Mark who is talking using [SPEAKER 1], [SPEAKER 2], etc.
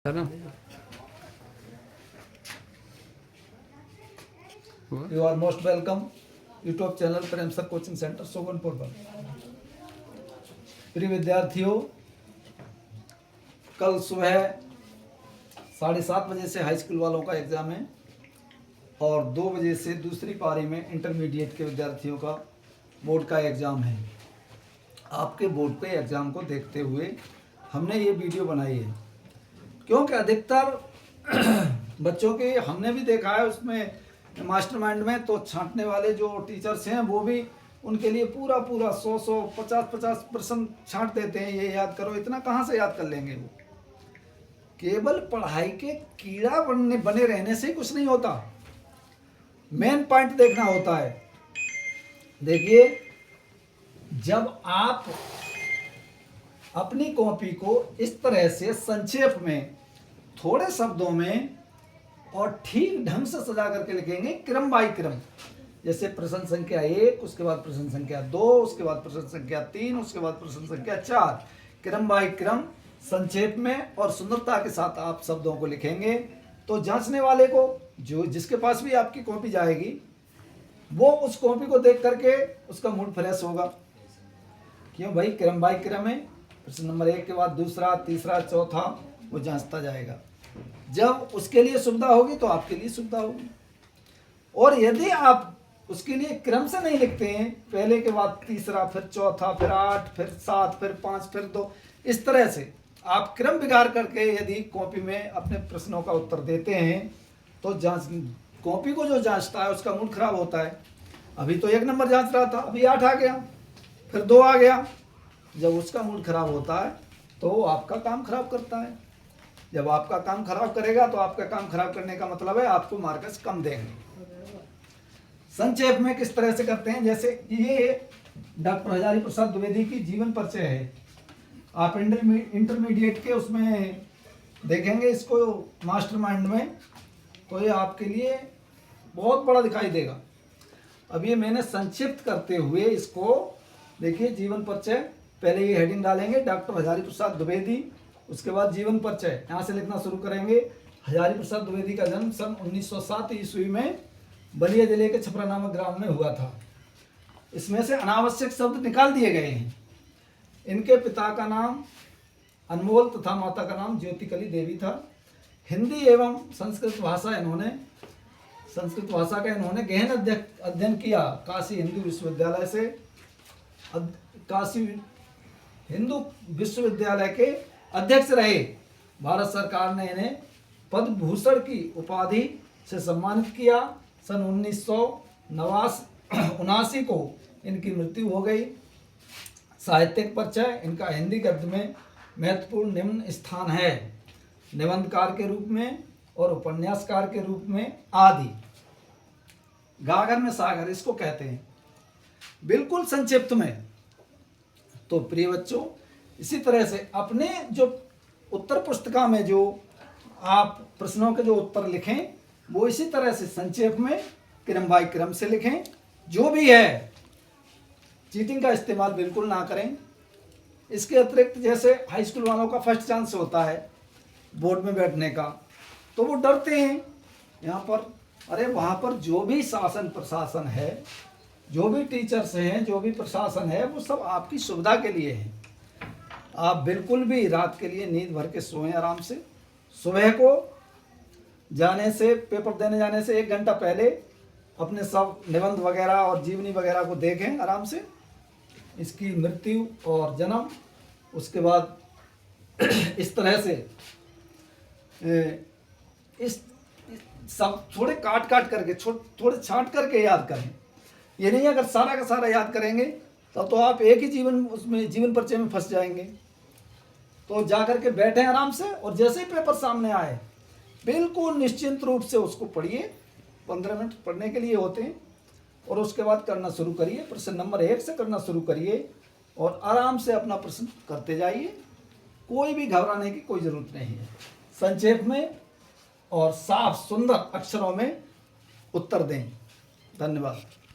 [SPEAKER 1] है ना।
[SPEAKER 2] You are most welcome YouTube channel Prem sir coaching centre Soganpur पर। प्रिय विद्यार्थियों, कल सुबह 7:30 बजे से हाई स्कूल वालों का एग्जाम है और 2 बजे से दूसरी पारी में इंटरमीडिएट के विद्यार्थियों का बोर्ड का एग्जाम है। आपके बोर्ड पे एग्जाम को देखते हुए हमने ये वीडियो बनाई है, क्योंकि अधिकतर बच्चों के हमने भी देखा है उसमें मास्टरमाइंड में तो छांटने वाले जो टीचर्स हैं वो भी उनके लिए पूरा 100 50% छांट देते हैं। ये याद करो, इतना कहाँ से याद कर लेंगे वो। केवल पढ़ाई के कीड़ा बने रहने से कुछ नहीं होता, मेन पॉइंट देखना होता है। देखिए, जब आप अपनी कॉपी को इस तरह से संक्षेप में थोड़े शब्दों में और ठीक ढंग से सजा करके लिखेंगे, क्रम बाई क्रम, जैसे प्रश्न संख्या 1, उसके बाद प्रश्न संख्या 2, उसके बाद प्रश्न संख्या 3, उसके बाद प्रश्न संख्या 4, क्रम बाई क्रम संक्षेप में और सुंदरता के साथ आप शब्दों को लिखेंगे तो जांचने वाले को, जो जिसके पास भी आपकी कॉपी जाएगी, वो उस कॉपी को देख करके उसका मूड फ्रेश होगा। क्यों भाई, क्रम बाई क्रम है, प्रश्न नंबर 1 के बाद दूसरा, तीसरा, चौथा, वो जांचता जाएगा। जब उसके लिए सुविधा होगी तो आपके लिए सुविधा होगी। और यदि आप उसके लिए क्रम से नहीं लिखते हैं, पहले के बाद तीसरा, फिर चौथा, फिर 8, फिर 7, फिर 5, फिर 2, इस तरह से आप क्रम बिगाड़ करके यदि कॉपी में अपने प्रश्नों का उत्तर देते हैं तो कॉपी को जो जांचता है उसका मूड खराब होता है। अभी तो 1 नंबर जांच रहा था, अभी 8 आ गया, फिर 2 आ गया। जब उसका मूड खराब होता है तो वो आपका काम खराब करता है। जब आपका काम खराब करेगा तो आपका काम खराब करने का मतलब है आपको मार्क्स कम देंगे। संक्षेप में किस तरह से करते हैं, जैसे ये डॉक्टर हजारी प्रसाद द्विवेदी की जीवन परिचय है। आप इंटरमीडिएट के उसमें देखेंगे इसको मास्टरमाइंड में, तो ये आपके लिए बहुत बड़ा दिखाई देगा। अब ये मैंने संक्षिप्त करते हुए इसको देखिए, जीवन परिचय, पहले ये हेडिंग डालेंगे डॉक्टर हजारी प्रसाद द्विवेदी, उसके बाद जीवन परिचय, यहाँ से लिखना शुरू करेंगे। हजारी प्रसाद द्विवेदी का जन्म सन 1907 ईस्वी में बलिया जिले के छपरा नामक ग्राम में हुआ था। इसमें से अनावश्यक शब्द निकाल दिए गए हैं। इनके पिता का नाम अनमोल तथा माता का नाम ज्योतिकली देवी था। हिंदी एवं संस्कृत भाषा का इन्होंने गहन अध्ययन किया। काशी हिंदू विश्वविद्यालय से, काशी हिंदू विश्वविद्यालय के अध्यक्ष रहे। भारत सरकार ने इन्हें पद्म भूषण की उपाधि से सम्मानित किया। सन 1979 को इनकी मृत्यु हो गई। साहित्यिक परिचय, इनका हिंदी गद्य में महत्वपूर्ण निम्न स्थान है, निबंधकार के रूप में और उपन्यासकार के रूप में आदि। गागर में सागर इसको कहते हैं, बिल्कुल संक्षिप्त में। तो प्रिय बच्चों, इसी तरह से अपने जो उत्तर पुस्तिका में जो आप प्रश्नों के जो उत्तर लिखें वो इसी तरह से संक्षेप में क्रम बाई क्रम से लिखें। जो भी है, चीटिंग का इस्तेमाल बिल्कुल ना करें। इसके अतिरिक्त जैसे हाई स्कूल वालों का फर्स्ट चांस होता है बोर्ड में बैठने का, तो वो डरते हैं यहाँ पर। अरे वहाँ पर जो भी शासन प्रशासन है, जो भी टीचर्स हैं, जो भी प्रशासन है, वो सब आपकी सुविधा के लिए है। आप बिल्कुल भी रात के लिए नींद भर के सोएं आराम से। सुबह को जाने से, पेपर देने जाने से 1 घंटा पहले अपने सब निबंध वगैरह और जीवनी वगैरह को देखें आराम से, इसकी मृत्यु और जन्म, उसके बाद इस तरह से इस सब थोड़े काट करके, थोड़े छांट करके याद करें। ये नहीं अगर सारा का सारा याद करेंगे तब तो आप एक ही जीवन परिचय में फंस जाएंगे। तो जाकर के बैठें आराम से और जैसे ही पेपर सामने आए बिल्कुल निश्चिंत रूप से उसको पढ़िए। 15 मिनट पढ़ने के लिए होते हैं और उसके बाद करना शुरू करिए। प्रश्न नंबर 1 से करना शुरू करिए और आराम से अपना प्रश्न करते जाइए। कोई भी घबराने की कोई ज़रूरत नहीं है। संक्षेप में और साफ सुंदर अक्षरों में उत्तर दें। धन्यवाद।